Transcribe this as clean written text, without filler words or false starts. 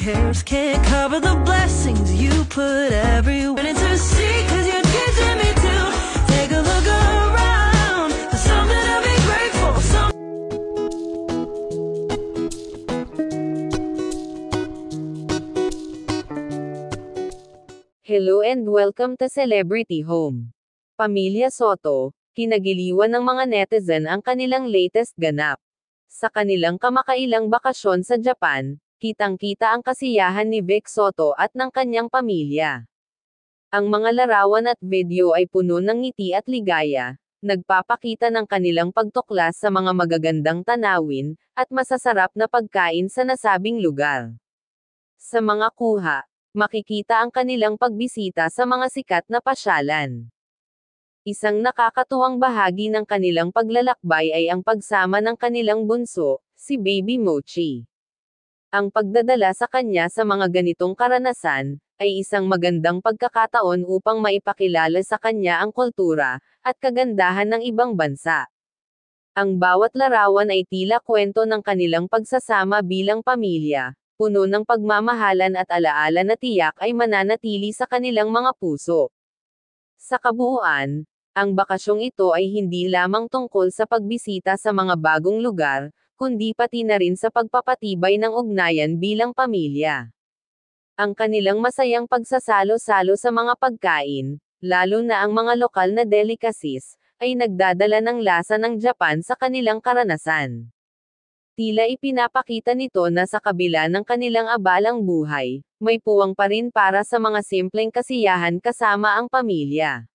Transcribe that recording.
cares can't cover the blessings you put everywhere into sea, 'cause you're teaching me to take a look around. There's something to be grateful for. Hello and welcome to Celebrity Home. Pamilya Soto, kinagiliwan ng mga netizen ang kanilang latest ganap. Sa kanilang kamakailang bakasyon sa Japan, kitang-kita ang kasiyahan ni Vic Soto at ng kanyang pamilya. Ang mga larawan at video ay puno ng ngiti at ligaya, nagpapakita ng kanilang pagtuklas sa mga magagandang tanawin, at masasarap na pagkain sa nasabing lugar. Sa mga kuha, makikita ang kanilang pagbisita sa mga sikat na pasyalan. Isang nakakatuwang bahagi ng kanilang paglalakbay ay ang pagsama ng kanilang bunso, si Baby Mochi. Ang pagdadala sa kanya sa mga ganitong karanasan, ay isang magandang pagkakataon upang maipakilala sa kanya ang kultura, at kagandahan ng ibang bansa. Ang bawat larawan ay tila kwento ng kanilang pagsasama bilang pamilya, puno ng pagmamahalan at alaala na tiyak ay mananatili sa kanilang mga puso. Sa kabuuan, ang bakasyong ito ay hindi lamang tungkol sa pagbisita sa mga bagong lugar, kundi pati na rin sa pagpapatibay ng ugnayan bilang pamilya. Ang kanilang masayang pagsasalo-salo sa mga pagkain, lalo na ang mga lokal na delicacies, ay nagdadala ng lasa ng Japan sa kanilang karanasan. Tila ipinapakita nito na sa kabila ng kanilang abalang buhay, may puwang pa rin para sa mga simpleng kasiyahan kasama ang pamilya.